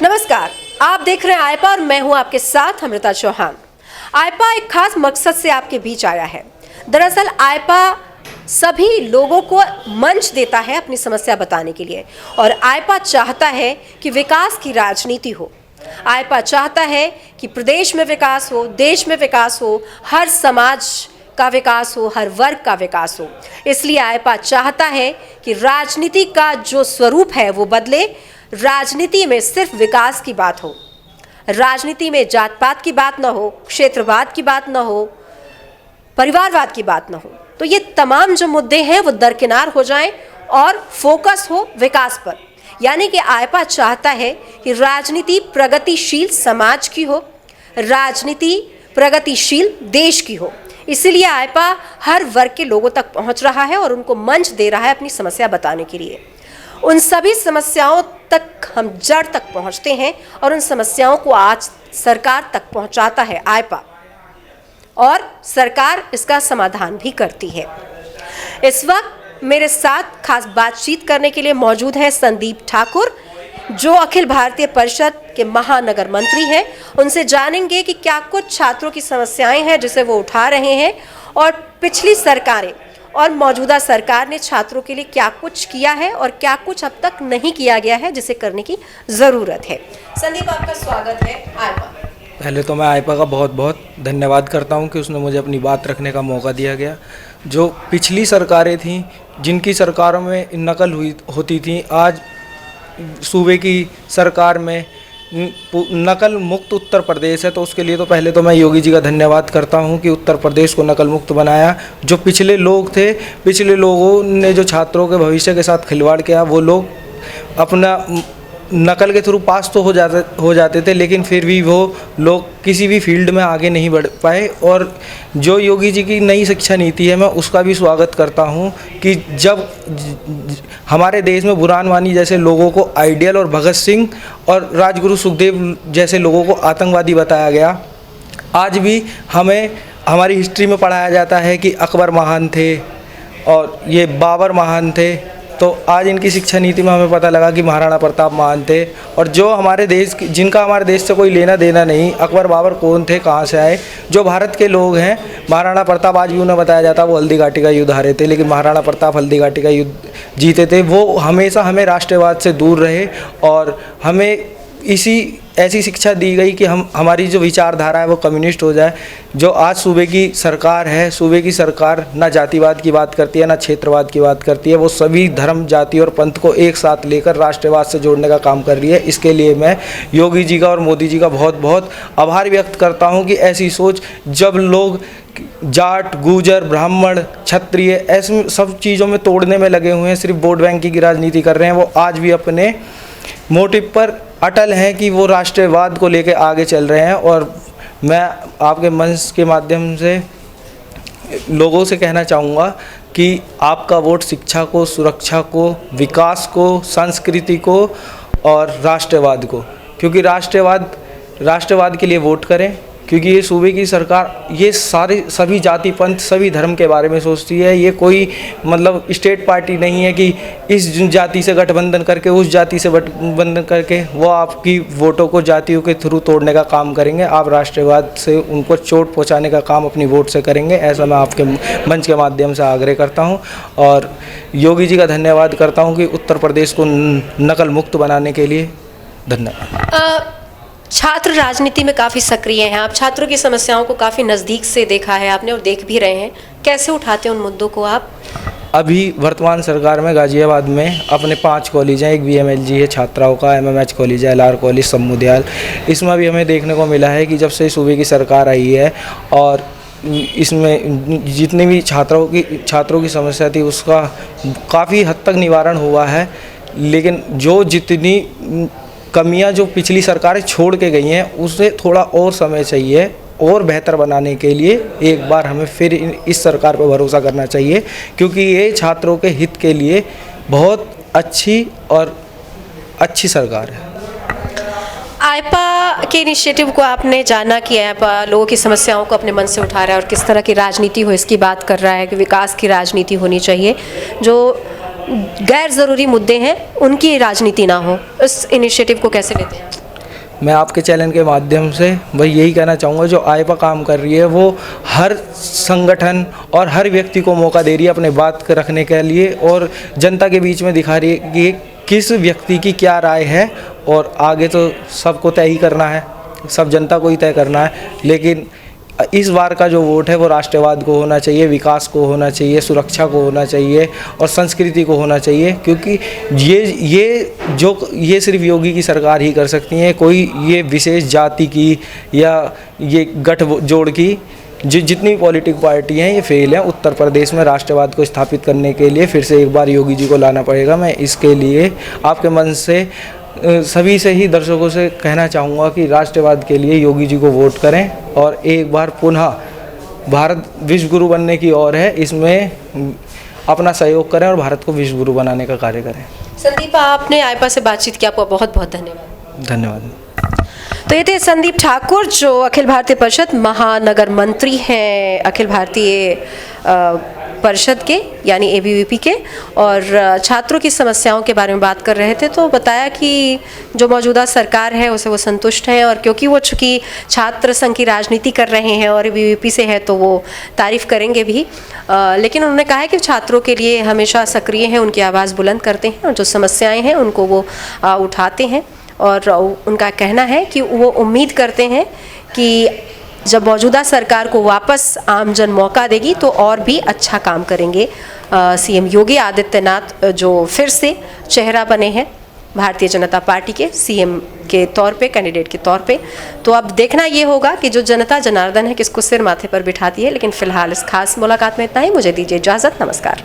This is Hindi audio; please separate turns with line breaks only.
नमस्कार, आप देख रहे हैं आइपा और मैं हूं आपके साथ अमृता चौहान। आइपा एक खास मकसद से आपके बीच आया है। दरअसल आइपा सभी लोगों को मंच देता है अपनी समस्या बताने के लिए, और आइपा चाहता है कि विकास की राजनीति हो। आइपा चाहता है कि प्रदेश में विकास हो, देश में विकास हो, हर समाज का विकास हो, हर वर्ग का विकास हो। इसलिए आइपा चाहता है कि राजनीति का जो स्वरूप है वो बदले। राजनीति में सिर्फ विकास की बात हो, राजनीति में जात पात की बात ना हो, क्षेत्रवाद की बात ना हो, परिवारवाद की बात ना हो। तो ये तमाम जो मुद्दे हैं वो दरकिनार हो जाएं और फोकस हो विकास पर। यानी कि आइपा चाहता है कि राजनीति प्रगतिशील समाज की हो, राजनीति प्रगतिशील देश की हो। इसीलिए आइपा हर वर्ग के लोगों तक पहुंच रहा है और उनको मंच दे रहा है अपनी समस्या बताने के लिए। उन सभी समस्याओं तक हम जड़ तक पहुंचते हैं और उन समस्याओं को आज सरकार तक पहुंचाता है आइपा, और सरकार इसका समाधान भी करती है। इस वक्त मेरे साथ खास बातचीत करने के लिए मौजूद हैं संदीप ठाकुर, जो अखिल भारतीय परिषद के महानगर मंत्री हैं। उनसे जानेंगे कि क्या कुछ छात्रों की समस्याएं हैं जिसे वो उठा रहे हैं, और पिछली सरकारें और मौजूदा सरकार ने छात्रों के लिए क्या कुछ किया है और क्या कुछ अब तक नहीं किया गया है जिसे करने की ज़रूरत है। संदीप, आपका स्वागत है आइपा।
पहले तो मैं आइपा का बहुत बहुत धन्यवाद करता हूं कि उसने मुझे अपनी बात रखने का मौका दिया गया। जो पिछली सरकारें थीं, जिनकी सरकारों में नकल होती थी, आज सूबे की सरकार में नकल मुक्त उत्तर प्रदेश है। तो उसके लिए तो पहले तो मैं योगी जी का धन्यवाद करता हूं कि उत्तर प्रदेश को नकल मुक्त बनाया। जो पिछले लोग थे, पिछले लोगों ने जो छात्रों के भविष्य के साथ खिलवाड़ किया, वो लोग अपना नकल के थ्रू पास तो हो जाते थे, लेकिन फिर भी वो लोग किसी भी फील्ड में आगे नहीं बढ़ पाए। और जो योगी जी की नई शिक्षा नीति है, मैं उसका भी स्वागत करता हूं कि जब हमारे देश में बुरहान वानी जैसे लोगों को आइडियल और भगत सिंह और राजगुरु सुखदेव जैसे लोगों को आतंकवादी बताया गया, आज भी हमें हमारी हिस्ट्री में पढ़ाया जाता है कि अकबर महान थे और ये बाबर महान थे। तो आज इनकी शिक्षा नीति में हमें पता लगा कि महाराणा प्रताप महान थे। और जो हमारे देश जिनका हमारे देश से कोई लेना देना नहीं, अकबर बाबर कौन थे, कहाँ से आए, जो भारत के लोग हैं। महाराणा प्रताप आज भी उन्हें बताया जाता है वो हल्दी घाटी का युद्ध हारे थे, लेकिन महाराणा प्रताप हल्दी घाटी का युद्ध जीते थे। वो हमेशा हमें राष्ट्रवाद से दूर रहे और हमें ऐसी शिक्षा दी गई कि हमारी जो विचारधारा है वो कम्युनिस्ट हो जाए। जो आज सूबे की सरकार है, सूबे की सरकार ना जातिवाद की बात करती है, ना क्षेत्रवाद की बात करती है। वो सभी धर्म, जाति और पंथ को एक साथ लेकर राष्ट्रवाद से जोड़ने का काम कर रही है। इसके लिए मैं योगी जी का और मोदी जी का बहुत बहुत आभार व्यक्त करता हूँ कि ऐसी सोच, जब लोग जाट, गुर्जर, ब्राह्मण, क्षत्रिय ऐसे सब चीज़ों में तोड़ने में लगे हुए हैं, सिर्फ वोट बैंक की राजनीति कर रहे हैं, वो आज भी अपने मोटिव पर अटल हैं कि वो राष्ट्रवाद को लेकर आगे चल रहे हैं। और मैं आपके मंच के माध्यम से लोगों से कहना चाहूँगा कि आपका वोट शिक्षा को, सुरक्षा को, विकास को, संस्कृति को और राष्ट्रवाद को, क्योंकि राष्ट्रवाद के लिए वोट करें, क्योंकि ये सूबे की सरकार ये सभी जाति पंथ सभी धर्म के बारे में सोचती है। ये कोई मतलब स्टेट पार्टी नहीं है कि इस जाति से गठबंधन करके उस जाति से गठबंधन करके वो आपकी वोटों को जातियों के थ्रू तोड़ने का काम करेंगे। आप राष्ट्रवाद से उनको चोट पहुंचाने का काम अपनी वोट से करेंगे, ऐसा मैं आपके मंच के माध्यम से आग्रह करता हूँ। और योगी जी का धन्यवाद करता हूँ कि उत्तर प्रदेश को नकल मुक्त बनाने के लिए धन्यवाद।
छात्र राजनीति में काफ़ी सक्रिय हैं, आप छात्रों की समस्याओं को काफ़ी नज़दीक से देखा है आपने और देख भी रहे हैं। कैसे उठाते हैं उन मुद्दों को आप?
अभी वर्तमान सरकार में गाजियाबाद में अपने 5 कॉलेज हैं। एक BMLG है छात्राओं का, MMH कॉलेज है, LR कॉलेज, समुदयाल। इसमें भी हमें देखने को मिला है कि जब से सूबे की सरकार आई है और इसमें जितनी भी छात्रों की समस्या थी उसका काफ़ी हद तक निवारण हुआ है। लेकिन जितनी कमियां जो पिछली सरकारें छोड़ के गई हैं, उसे थोड़ा और समय चाहिए और बेहतर बनाने के लिए एक बार हमें फिर इस सरकार पर भरोसा करना चाहिए, क्योंकि ये छात्रों के हित के लिए बहुत अच्छी सरकार है।
आइपा के इनिशिएटिव को आपने जाना कि आइपा लोगों की समस्याओं को अपने मन से उठा रहा है और किस तरह की राजनीति हो इसकी बात कर रहा है कि विकास की राजनीति होनी चाहिए, जो गैर ज़रूरी मुद्दे हैं उनकी राजनीति ना हो। इस इनिशिएटिव को कैसे लेते हैं?
मैं आपके चैनल के माध्यम से वही यही कहना चाहूँगा, जो आईपा काम कर रही है वो हर संगठन और हर व्यक्ति को मौका दे रही है अपने बात रखने के लिए, और जनता के बीच में दिखा रही है कि किस व्यक्ति की क्या राय है। और आगे तो सबको तय ही करना है, सब जनता को ही तय करना है, लेकिन इस बार का जो वोट है वो राष्ट्रवाद को होना चाहिए, विकास को होना चाहिए, सुरक्षा को होना चाहिए और संस्कृति को होना चाहिए, क्योंकि ये सिर्फ योगी की सरकार ही कर सकती है। कोई ये विशेष जाति की या ये गठजोड़ की जितनी पॉलिटिकल पार्टी हैं ये फेल हैं। उत्तर प्रदेश में राष्ट्रवाद को स्थापित करने के लिए फिर से एक बार योगी जी को लाना पड़ेगा। मैं इसके लिए आपके मन से सभी से ही दर्शकों से कहना चाहूँगा कि राष्ट्रवाद के लिए योगी जी को वोट करें और एक बार पुनः भारत विश्व गुरु बनने की ओर है, इसमें अपना सहयोग करें और भारत को विश्व गुरु बनाने का कार्य करें।
संदीप, आपने आईपा से बातचीत की, आपको बहुत बहुत धन्यवाद।
धन्यवाद।
तो ये थे संदीप ठाकुर, जो अखिल भारतीय परिषद महानगर मंत्री हैं अखिल भारतीय परिषद के यानी एबीवीपी के, और छात्रों की समस्याओं के बारे में बात कर रहे थे। तो बताया कि जो मौजूदा सरकार है उसे वो संतुष्ट हैं, और क्योंकि वो चूँकि छात्र संघ की राजनीति कर रहे हैं और एबीवीपी से है तो वो तारीफ़ करेंगे भी, लेकिन उन्होंने कहा है कि छात्रों के लिए हमेशा सक्रिय हैं, उनकी आवाज़ बुलंद करते हैं और जो समस्याएँ हैं उनको वो उठाते हैं। और उनका कहना है कि वो उम्मीद करते हैं कि जब मौजूदा सरकार को वापस आमजन मौका देगी तो और भी अच्छा काम करेंगे सीएम योगी आदित्यनाथ, जो फिर से चेहरा बने हैं भारतीय जनता पार्टी के सीएम के तौर पे, कैंडिडेट के तौर पे। तो अब देखना ये होगा कि जो जनता जनार्दन है किसको सिर माथे पर बिठाती है। लेकिन फिलहाल इस खास मुलाकात में इतना ही। मुझे दीजिए इजाज़त। नमस्कार।